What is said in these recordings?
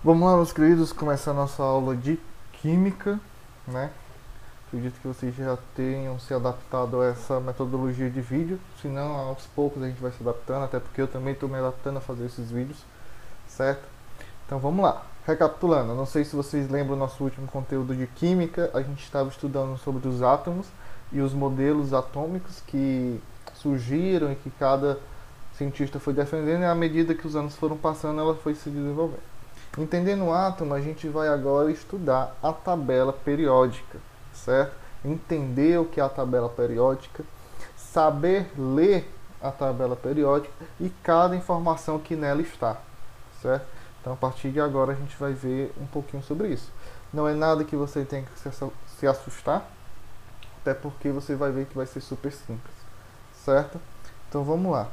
Vamos lá, meus queridos, começar a nossa aula de Química, né? Acredito que vocês já tenham se adaptado a essa metodologia de vídeo, senão aos poucos a gente vai se adaptando, até porque eu também estou me adaptando a fazer esses vídeos, certo? Então vamos lá. Recapitulando, não sei se vocês lembram do nosso último conteúdo de Química, a gente estava estudando sobre os átomos e os modelos atômicos que surgiram e que cada cientista foi defendendo, e à medida que os anos foram passando, ela foi se desenvolvendo. Entendendo o átomo, a gente vai agora estudar a tabela periódica, certo? Entender o que é a tabela periódica, saber ler a tabela periódica e cada informação que nela está, certo? Então, a partir de agora, a gente vai ver um pouquinho sobre isso. Não é nada que você tenha que se assustar, até porque você vai ver que vai ser super simples, certo? Então, vamos lá.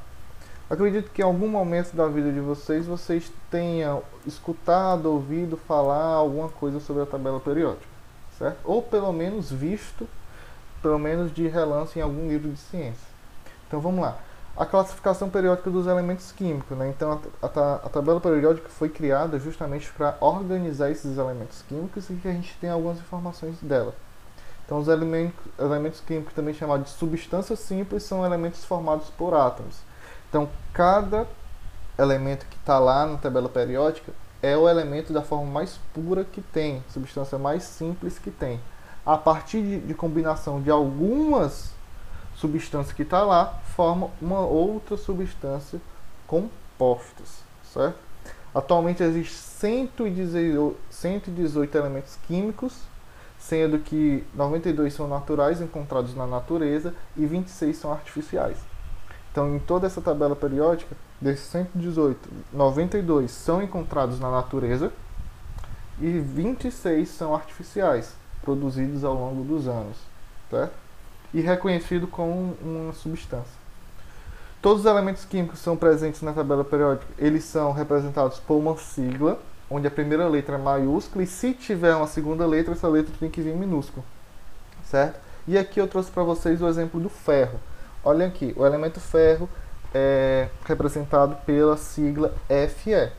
Acredito que em algum momento da vida de vocês tenham escutado, ouvido falar alguma coisa sobre a tabela periódica, certo? Ou pelo menos visto, pelo menos de relance em algum livro de ciência. Então vamos lá. A classificação periódica dos elementos químicos, né? Então a tabela periódica foi criada justamente para organizar esses elementos químicos e que a gente tem algumas informações dela. Então os elementos químicos, também chamados de substâncias simples, são elementos formados por átomos. Então, cada elemento que está lá na tabela periódica é o elemento da forma mais pura que tem, substância mais simples que tem. A partir de combinação de algumas substâncias que está lá, forma uma outra substância compostas, certo? Atualmente existem 118 elementos químicos, sendo que 92 são naturais, encontrados na natureza, e 26 são artificiais. Então, em toda essa tabela periódica, desses 118, 92 são encontrados na natureza e 26 são artificiais, produzidos ao longo dos anos, certo? E reconhecido como uma substância. Todos os elementos químicos são presentes na tabela periódica, eles são representados por uma sigla, onde a primeira letra é maiúscula, e se tiver uma segunda letra, essa letra tem que vir minúscula, certo? E aqui eu trouxe para vocês o exemplo do ferro. Olha aqui, o elemento ferro é representado pela sigla Fe.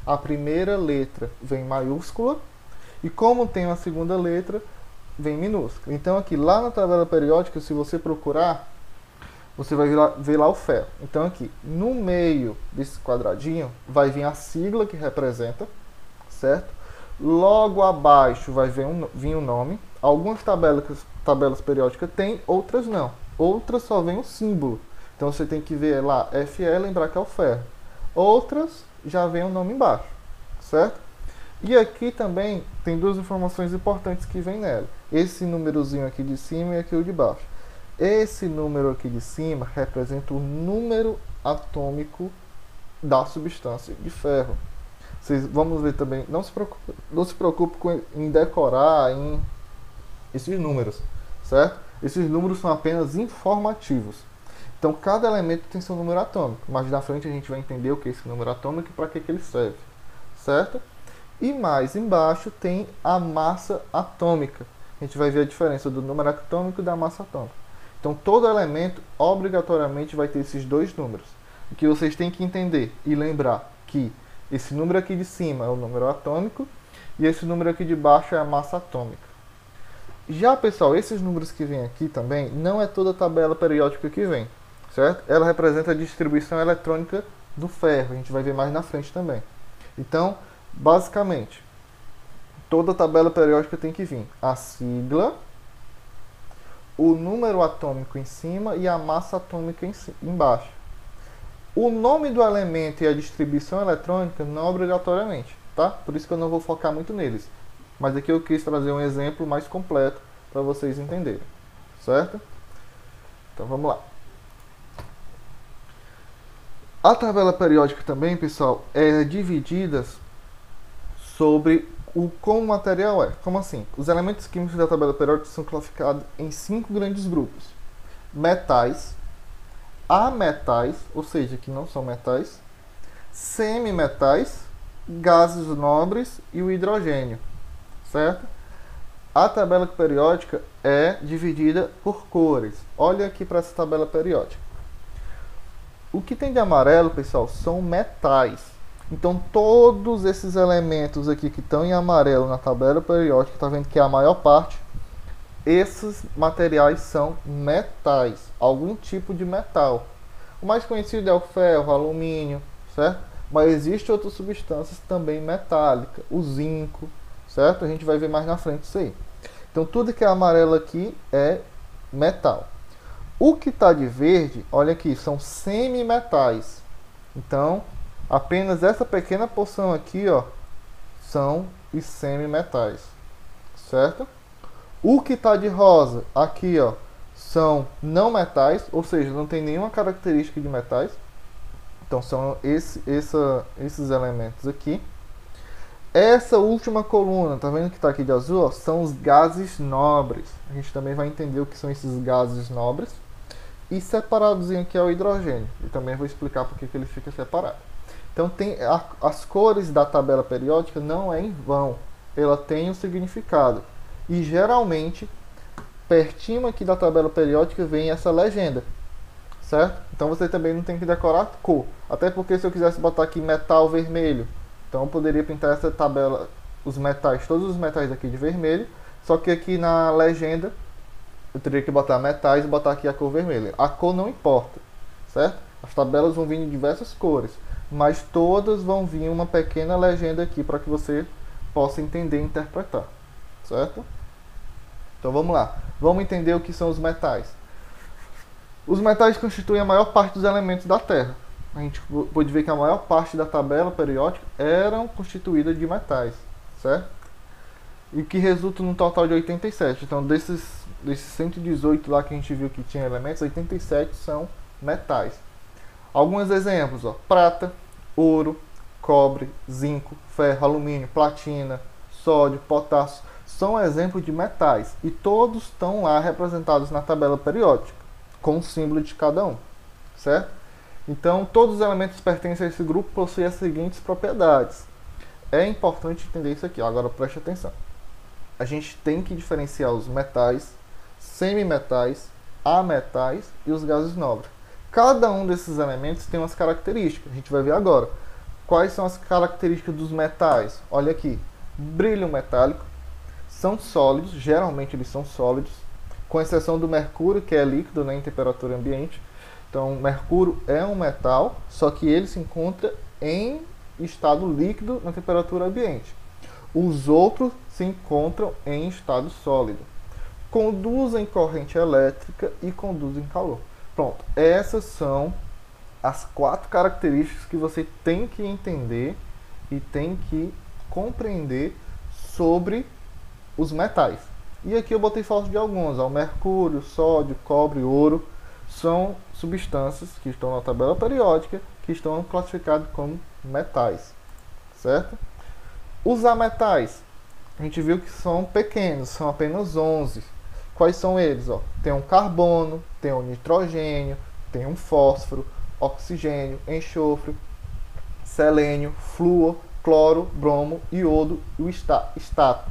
A primeira letra vem maiúscula e como tem uma segunda letra, vem minúscula. Então aqui, lá na tabela periódica, se você procurar, você vai ver lá o ferro. Então aqui, no meio desse quadradinho, vai vir a sigla que representa, certo? Logo abaixo vai vir o nome. Algumas tabelas periódicas tem, outras não. Outras só vem o símbolo. Então você tem que ver lá Fe e lembrar que é o ferro. Outras já vem o nome embaixo, certo? E aqui também tem duas informações importantes que vem nela. Esse númerozinho aqui de cima e aqui o de baixo. Esse número aqui de cima representa o número atômico da substância de ferro. Vamos ver também, não se preocupe em decorar esses números, certo? Esses números são apenas informativos. Então, cada elemento tem seu número atômico. Mais na frente a gente vai entender o que é esse número atômico e para que ele serve, certo? E mais embaixo tem a massa atômica. A gente vai ver a diferença do número atômico e da massa atômica. Então, todo elemento obrigatoriamente vai ter esses dois números. O que vocês têm que entender e lembrar que esse número aqui de cima é o número atômico e esse número aqui de baixo é a massa atômica. Já, pessoal, esses números que vêm aqui também, não é toda a tabela periódica que vem, certo? Ela representa a distribuição eletrônica do ferro, a gente vai ver mais na frente também. Então, basicamente, toda a tabela periódica tem que vir a sigla, o número atômico em cima e a massa atômica embaixo. O nome do elemento e a distribuição eletrônica não obrigatoriamente, tá? Por isso que eu não vou focar muito neles. Mas aqui eu quis trazer um exemplo mais completo para vocês entenderem, certo? Então vamos lá. A tabela periódica também, pessoal, é dividida sobre como o material é. Como assim? Os elementos químicos da tabela periódica são classificados em 5 grandes grupos: metais, ametais, ou seja, que não são metais, semimetais, gases nobres e o hidrogênio, certo? A tabela periódica é dividida por cores. Olha aqui para essa tabela periódica. O que tem de amarelo, pessoal, são metais. Então todos esses elementos aqui que estão em amarelo na tabela periódica, tá vendo que é a maior parte, esses materiais são metais, algum tipo de metal. O mais conhecido é o ferro, o alumínio, certo? Mas existem outras substâncias também metálicas, o zinco, certo? A gente vai ver mais na frente isso aí. Então tudo que é amarelo aqui é metal. O que está de verde, olha aqui, são semimetais. Então, apenas essa pequena porção aqui, ó, são os semimetais, certo? O que está de rosa, aqui, ó, são não metais, ou seja, não tem nenhuma característica de metais. Então, são esses elementos aqui. Essa última coluna, tá vendo que está aqui de azul? Ó, são os gases nobres. A gente também vai entender o que são esses gases nobres. E separadozinho aqui é o hidrogênio. E também vou explicar por que ele fica separado. Então, as cores da tabela periódica não é em vão. Ela tem um significado. E geralmente, pertinho aqui da tabela periódica vem essa legenda, certo? Então você também não tem que decorar a cor. Até porque se eu quisesse botar aqui metal vermelho, então eu poderia pintar essa tabela, os metais, todos os metais aqui de vermelho. Só que aqui na legenda eu teria que botar metais e botar aqui a cor vermelha. A cor não importa, certo? As tabelas vão vir em diversas cores, mas todas vão vir uma pequena legenda aqui para que você possa entender e interpretar, certo? Então vamos lá, vamos entender o que são os metais. Os metais constituem a maior parte dos elementos da Terra. A gente pode ver que a maior parte da tabela periódica eram constituídas de metais, certo? E que resulta num total de 87. Então desses 118 lá que a gente viu que tinha elementos, 87 são metais. Alguns exemplos, ó: prata, ouro, cobre, zinco, ferro, alumínio, platina, sódio, potássio, são exemplos de metais e todos estão lá representados na tabela periódica, com o símbolo de cada um, certo? Então, todos os elementos que pertencem a esse grupo possuem as seguintes propriedades. É importante entender isso aqui, agora preste atenção. A gente tem que diferenciar os metais, semimetais, ametais e os gases nobres. Cada um desses elementos tem umas características, a gente vai ver agora. Quais são as características dos metais? Olha aqui, brilho metálico, são sólidos, geralmente eles são sólidos, com exceção do mercúrio, que é líquido, né, em temperatura ambiente. Então, o mercúrio é um metal, só que ele se encontra em estado líquido na temperatura ambiente. Os outros se encontram em estado sólido. Conduzem corrente elétrica e conduzem calor. Pronto, essas são as 4 características que você tem que entender e tem que compreender sobre os metais. E aqui eu botei foto de alguns, ó: mercúrio, sódio, cobre, ouro, são substâncias que estão na tabela periódica, que estão classificadas como metais, certo? Os ametais, a gente viu que são pequenos, são apenas 11. Quais são eles? Ó? Tem um carbono, tem um nitrogênio, tem um fósforo, oxigênio, enxofre, selênio, flúor, cloro, bromo, iodo e o estato.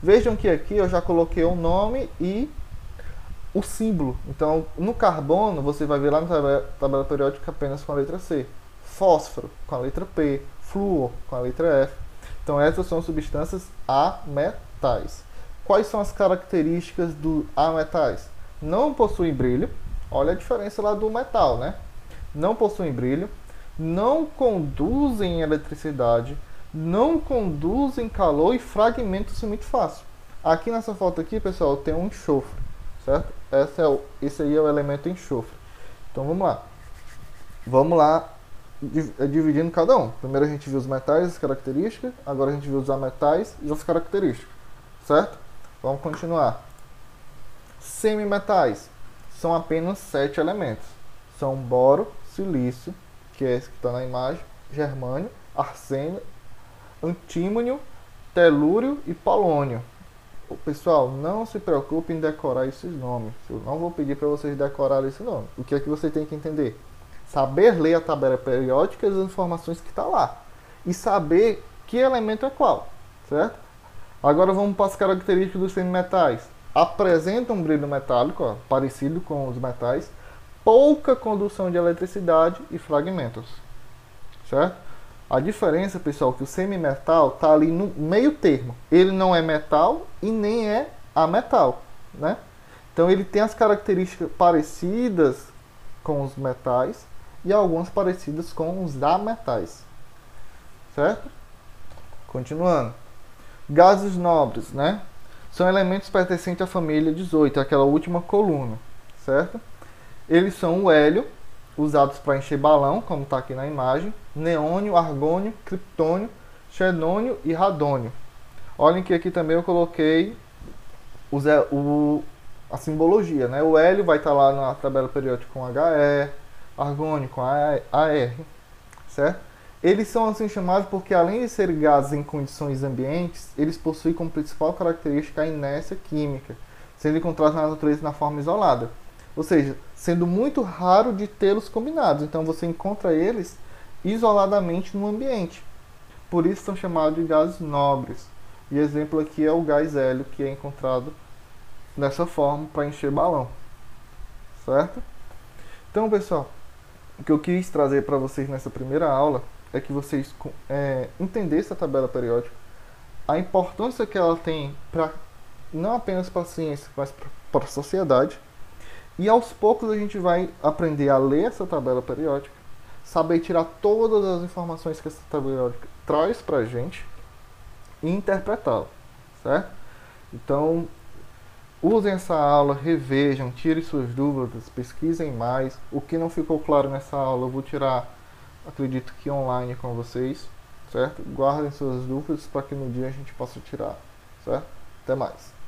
Vejam que aqui eu já coloquei o nome e o símbolo. Então, no carbono, você vai ver lá na tabela periódica apenas com a letra C. Fósforo com a letra P. Flúor com a letra F. Então, essas são substâncias ametais. Quais são as características dos ametais? Não possuem brilho. Olha a diferença lá do metal, né? Não possuem brilho. Não conduzem eletricidade. Não conduzem calor e fragmentam-se muito fácil. Aqui nessa foto aqui, pessoal, tem um enxofre, certo? Esse aí é o elemento enxofre. Então vamos lá. Vamos lá dividindo cada um. Primeiro a gente viu os metais, as características. Agora a gente viu os ametais e as características, certo? Vamos continuar. Semimetais são apenas 7 elementos. São boro, silício, que é esse que está na imagem, germânio, arsênio, antímonio, telúrio e polônio. Pessoal, não se preocupe em decorar esses nomes. Eu não vou pedir para vocês decorarem esse nome. O que é que você tem que entender? Saber ler a tabela periódica e as informações que está lá. E saber que elemento é qual, certo? Agora vamos para as características dos semimetais. Apresentam um brilho metálico, ó, parecido com os metais, pouca condução de eletricidade e fragmentos, certo? A diferença, pessoal, é que o semimetal está ali no meio termo. Ele não é metal e nem é ametal, né? Então ele tem as características parecidas com os metais e algumas parecidas com os ametais, certo? Continuando. Gases nobres, né? São elementos pertencentes à família 18, aquela última coluna, certo? Eles são o hélio, usados para encher balão, como está aqui na imagem, neônio, argônio, criptônio, xenônio e radônio. Olhem que aqui também eu coloquei a simbologia, né? O hélio vai estar lá na tabela periódica com He, argônio com Ar, certo? Eles são assim chamados porque, além de serem gases em condições ambientes, eles possuem como principal característica a inércia química, sendo encontrados na natureza na forma isolada. Ou seja, sendo muito raro de tê-los combinados. Então você encontra eles isoladamente no ambiente. Por isso são chamados de gases nobres. E exemplo aqui é o gás hélio, que é encontrado dessa forma para encher balão. Certo? Então, pessoal, o que eu quis trazer para vocês nessa primeira aula é que vocês entendessem a tabela periódica, a importância que ela tem não apenas para a ciência, mas para a sociedade. E aos poucos a gente vai aprender a ler essa tabela periódica, saber tirar todas as informações que essa tabela periódica traz para a gente e interpretá-la, certo? Então, usem essa aula, revejam, tirem suas dúvidas, pesquisem mais. O que não ficou claro nessa aula eu vou tirar, acredito que online com vocês, certo? Guardem suas dúvidas para que no dia a gente possa tirar, certo? Até mais!